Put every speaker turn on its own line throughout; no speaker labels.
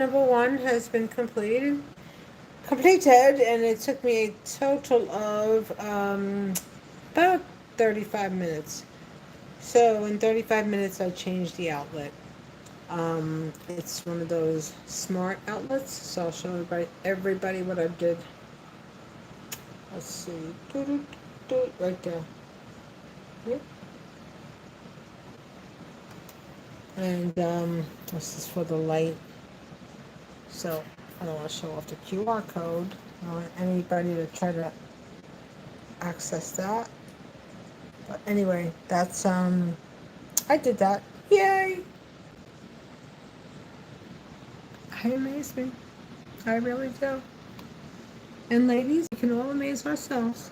number one has been completed, and it took me a total of about 35 minutes. So in 35 minutes, I changed the outlet. It's one of those smart outlets, so I'll show everybody what I did. Let's see, right there. Yep. And this is for the light. So I don't want to show off the QR code. I don't want anybody to try to access that. But anyway, that's I did that. Yay! I amaze me. I really do. And ladies, we can all amaze ourselves.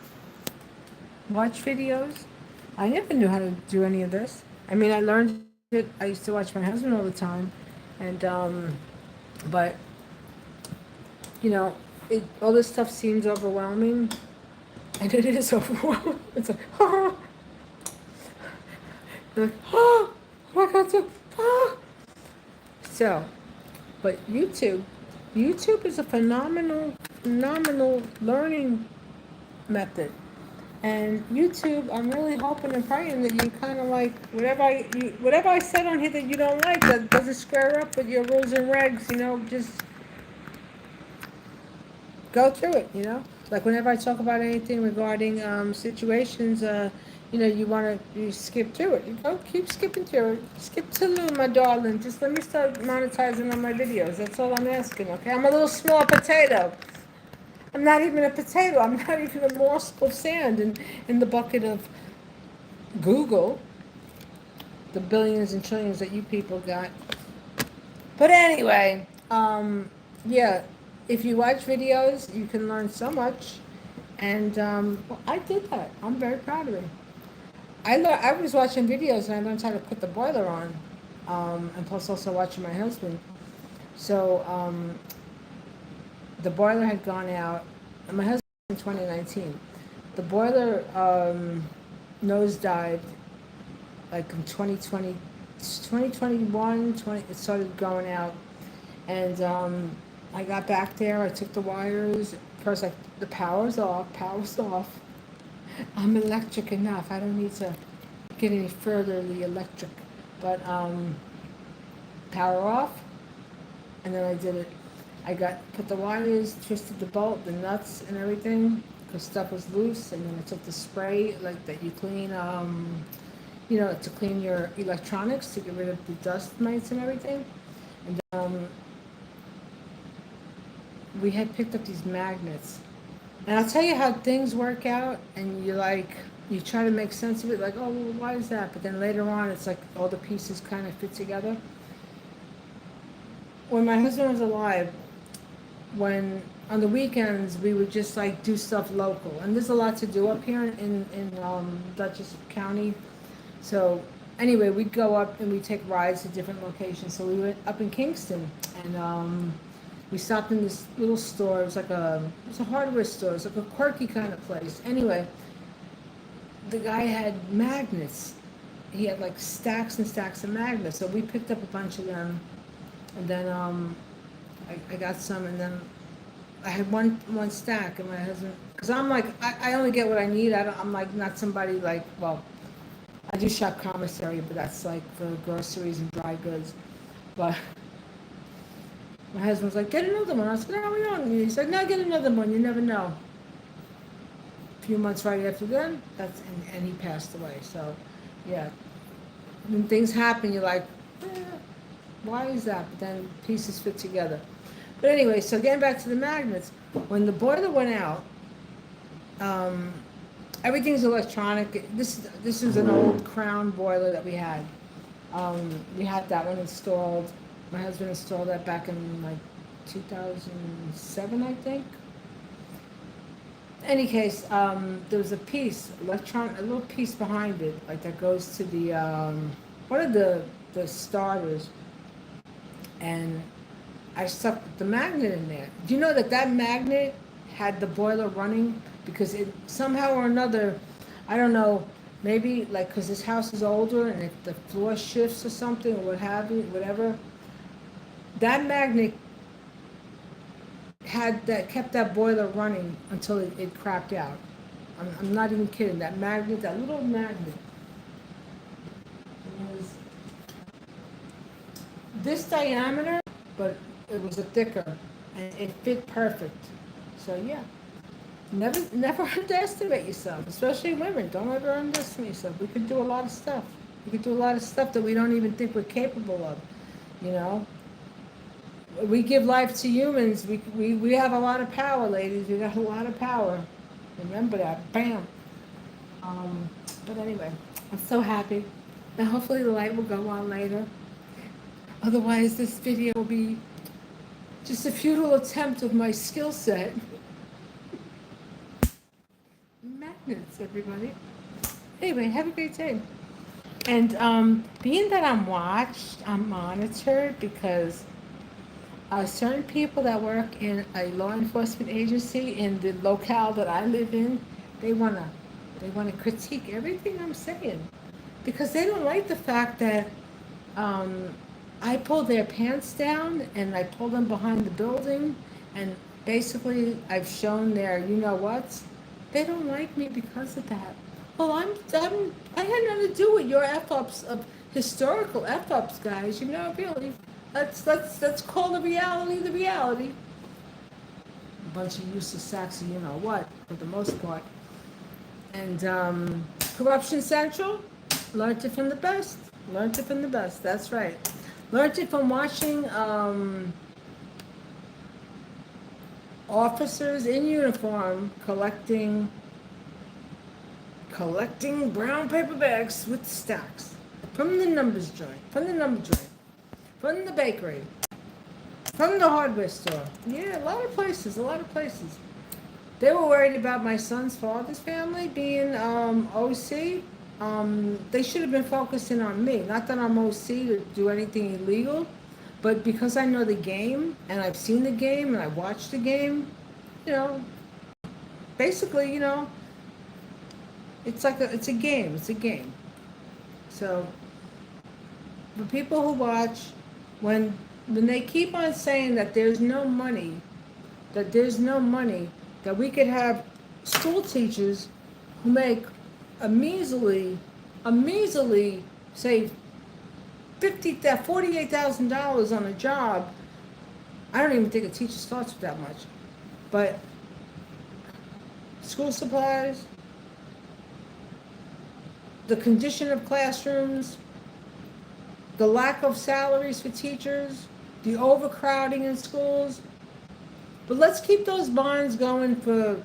Watch videos. I never knew how to do any of this. I mean, I learned it. I used to watch my husband all the time, and but all this stuff seems overwhelming, and it is overwhelming. It's like, oh, like, oh, what I got to, oh. So, but YouTube is a phenomenal learning method. And YouTube, I'm really hoping and praying that you kind of like whatever I said on here that you don't like, that doesn't square up with your rules and regs. Just go through it. Like whenever I talk about anything regarding situations, you skip through it. Keep skipping through it. Skip to Lou, my darling. Just let me start monetizing on my videos. That's all I'm asking. Okay, I'm a little small potato. I'm not even a potato. I'm not even a morsel of sand in the bucket of Google, the billions and trillions that you people got. But anyway, yeah, if you watch videos, you can learn so much. And well, I did that. I'm very proud of me. I was watching videos and I learned how to put the boiler on, and plus also watching my husband. So the boiler had gone out, and my husband in 2019. The boiler nosedived like in 2020, 2021, it started going out. And I got back there, I took the wires. First, the power's off. I'm electric enough. I don't need to get any furtherly electric. But power off, and then I did it. Put the wires, twisted the bolt, the nuts and everything, because stuff was loose, and then I took the spray, like that you clean, to clean your electronics, to get rid of the dust mites and everything. And we had picked up these magnets. And I'll tell you how things work out, and you try to make sense of it, like, oh, well, why is that? But then later on, it's like all the pieces kind of fit together. When my husband was alive, when on the weekends we would just like do stuff local, and there's a lot to do up here in Dutchess County. So anyway, we'd go up and we'd take rides to different locations. So we went up in Kingston, and we stopped in this little store. It was a hardware store. It was like a quirky kind of place. Anyway, the guy had magnets. He had like stacks and stacks of magnets. So we picked up a bunch of them, and then I got some, and then I had one stack, and my husband, because I'm like, I only get what I need. I'm like not somebody like, well, I do shop commissary, but that's like for groceries and dry goods. But my husband's like, get another one. I said, no, we don't need. He's like, no, get another one. You never know. A few months right after that, and he passed away. So, yeah, when things happen, you're like, why is that? But then pieces fit together. But anyway, so getting back to the magnets, when the boiler went out, everything's electronic. This is an old Crown boiler that we had. We had that one installed. My husband installed that back in like 2007, I think. In any case, there was a little piece behind it, like that goes to the one of the starters, and I stuck the magnet in there. Do you know that magnet had the boiler running? Because it somehow or another, I don't know, maybe like because this house is older and if the floor shifts or something or what have you, whatever, that magnet kept that boiler running until it crapped out. I'm not even kidding. That magnet, that little magnet, was this diameter, but it was a thicker, and it fit perfect. So yeah, never underestimate yourself, especially women. Don't ever underestimate yourself. We could do a lot of stuff. We could do a lot of stuff that we don't even think we're capable of. You know, we give life to humans. We have a lot of power, ladies. We got a lot of power. Remember that. Bam. But anyway, I'm so happy. And hopefully the light will go on later. Otherwise, this video will be just a futile attempt of my skill set. Magnets, everybody. Anyway, have a great day. And being that I'm watched, I'm monitored because certain people that work in a law enforcement agency in the locale that I live in, they wanna critique everything I'm saying because they don't like the fact that I pulled their pants down and I pulled them behind the building, and basically I've shown their you-know-whats. They don't like me because of that. Well, I had nothing to do with your F-ups of historical F-ups, guys. You know, really. Let's call the reality the reality. A bunch of useless sacks of you-know-what, for the most part. And Corruption Central, learned it from the best. Learned it from the best, that's right. Learned it from watching officers in uniform collecting brown paper bags with stacks from the numbers joint, from the number joint, from the bakery, from the hardware store. Yeah, a lot of places. They were worried about my son's father's family being OC. They should have been focusing on me. Not that I'm OC to do anything illegal, but because I know the game and I've seen the game and I watched the game, you know, basically, you know, it's a game. So the people who watch, when they keep on saying that there's no money, that we could have school teachers who make a measly, say, $48,000 on a job. I don't even think a teacher starts with that much. But school supplies, the condition of classrooms, the lack of salaries for teachers, the overcrowding in schools. But let's keep those bonds going for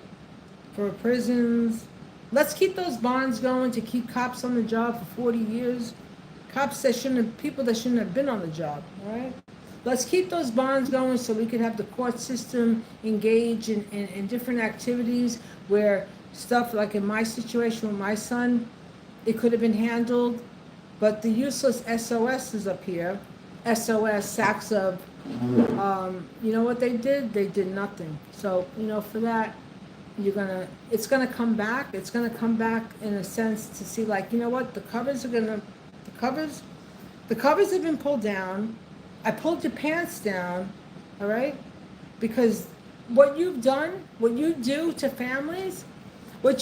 prisons. Let's keep those bonds going to keep cops on the job for 40 years. People that shouldn't have been on the job, all right? Let's keep those bonds going so we can have the court system engage in different activities where stuff like in my situation with my son, it could have been handled, but the useless SOSs up here, SOS, sacks of, you know what they did? They did nothing. So, you know, for that, it's gonna come back. It's gonna come back in a sense to see, like, you know what, the covers have been pulled down. I pulled your pants down, all right? Because what you do to families, what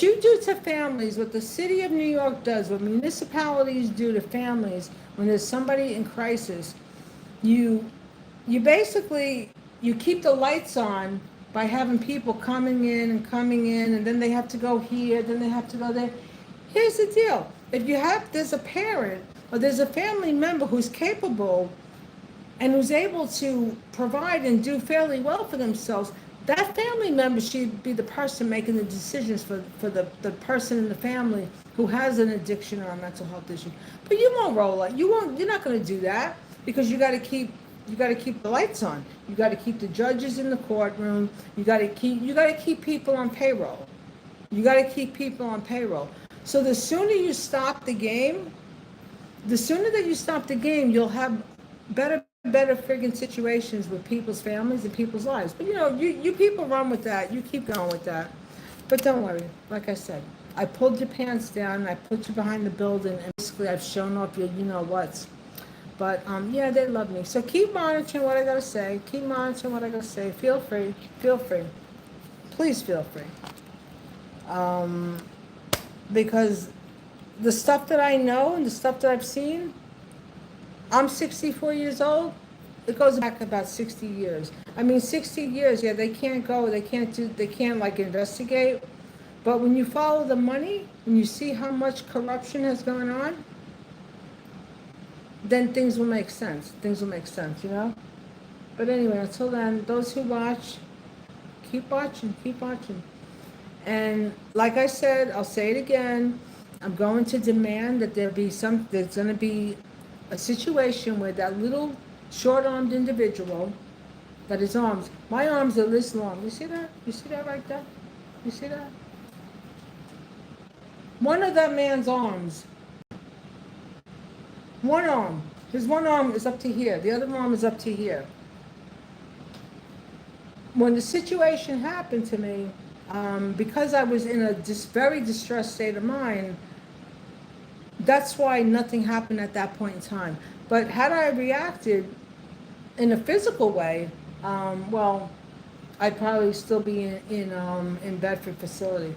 the city of New York does, what municipalities do to families when there's somebody in crisis, you basically, you keep the lights on by having people coming in, and then they have to go here, then they have to go there. Here's the deal. If there's a parent or there's a family member who's capable and who's able to provide and do fairly well for themselves, that family member should be the person making the decisions for the person in the family who has an addiction or a mental health issue. But you won't roll it. You're not going to do that because you got to keep the lights on. You got to keep the judges in the courtroom. You got to keep people on payroll. So the sooner you stop the game, you'll have better friggin' situations with people's families and people's lives. But you know, you people run with that. You keep going with that. But don't worry. Like I said, I pulled your pants down and I put you behind the building, and basically I've shown off your you-know-whats. But yeah, they love me. So keep monitoring what I gotta say. Keep monitoring what I gotta say. Feel free. Feel free. Please feel free. Um, because the stuff that I know and the stuff that I've seen, I'm 64 years old. It goes back about 60 years. I mean, 60 years, yeah, they can't go, they can't like investigate. But when you follow the money and you see how much corruption has gone on, then things will make sense. Things will make sense, you know? But anyway, until then, those who watch, keep watching, keep watching. And like I said, I'll say it again, I'm going to demand that there's going to be a situation where that little short-armed individual, that his arms, my arms are this long. You see that? You see that right there? You see that? One of that man's arms, one arm, his one arm is up to here. The other arm is up to here. When the situation happened to me, because I was in a very distressed state of mind, that's why nothing happened at that point in time. But had I reacted in a physical way, well, I'd probably still be in Bedford facility,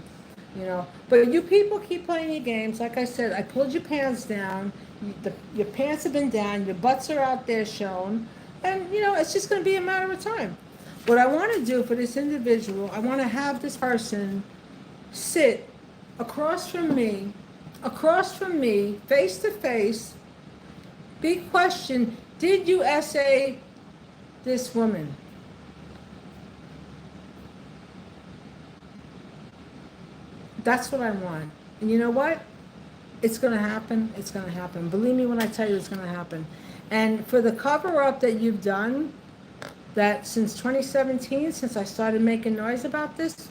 you know. But you people keep playing your games. Like I said, I pulled your pants down. Your pants have been down. Your butts are out there shown. And, you know, it's just going to be a matter of time. What I want to do for this individual, I want to have this person sit across from me, face to face, be questioned, did you essay this woman? That's what I want. And you know what? It's going to happen. It's going to happen. Believe me when I tell you it's going to happen. And for the cover-up that you've done, that since 2017, since I started making noise about this,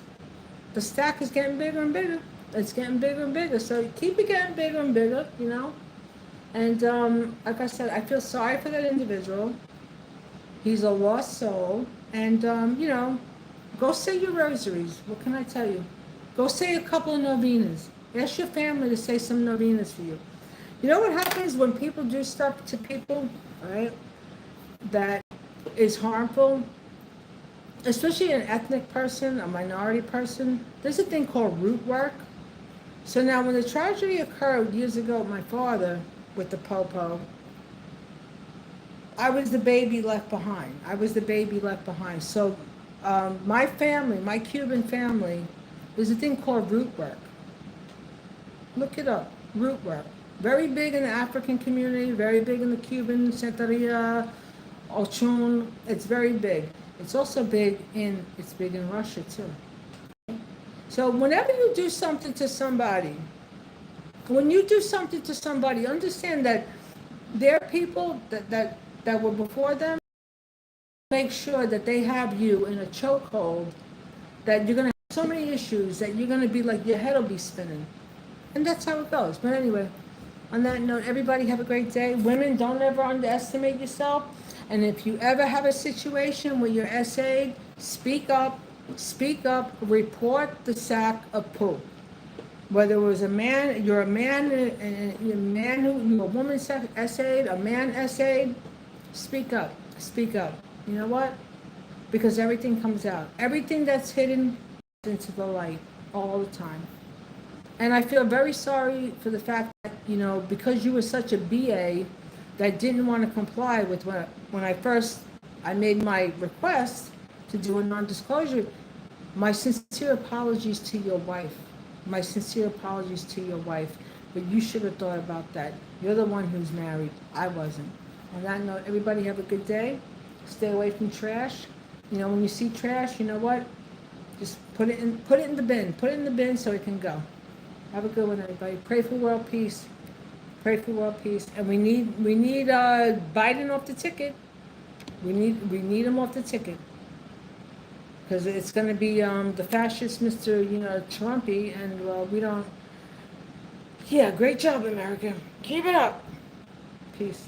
the stack is getting bigger and bigger. It's getting bigger and bigger. So keep it getting bigger and bigger, you know. And like I said, I feel sorry for that individual. He's a lost soul. And, you know, go say your rosaries. What can I tell you? Go say a couple of novenas. Ask your family to say some novenas for you. You know what happens when people do stuff to people, right, that is harmful, especially an ethnic person, a minority person? There's a thing called root work. So now when the tragedy occurred years ago with my father, with the popo, I was the baby left behind. So my family, my Cuban family, there's a thing called root work. Look it up, root work. Very big in the African community, very big in the Cuban, Santeria, Ochun. It's very big. It's also big in Russia too. So whenever you do something to somebody, understand that there are people that were before them. Make sure that they have you in a chokehold, that you're going to have so many issues that you're going to be like, your head will be spinning. And that's how it goes. But anyway, on that note, everybody have a great day. Women, don't ever underestimate yourself. And if you ever have a situation where you're essayed, speak up, report the sack of poo. Whether it was a man, you're a man, and you're a woman essayed, a man essayed, speak up. You know what? Because everything comes out. Everything that's hidden into the light all the time. And I feel very sorry for the fact that, you know, because you were such a BA that didn't want to comply with when I made my request to do a non-disclosure. My sincere apologies to your wife. But you should have thought about that. You're the one who's married. I wasn't. On that note, everybody have a good day. Stay away from trash. You know, when you see trash, you know what? Just put it in the bin. Put it in the bin so it can go. Have a good one, everybody. Pray for world peace. And we need Biden off the ticket. We need him off the ticket. Because it's going to be the fascist Mr. Trumpy, and we don't. Yeah, great job, America. Keep it up. Peace.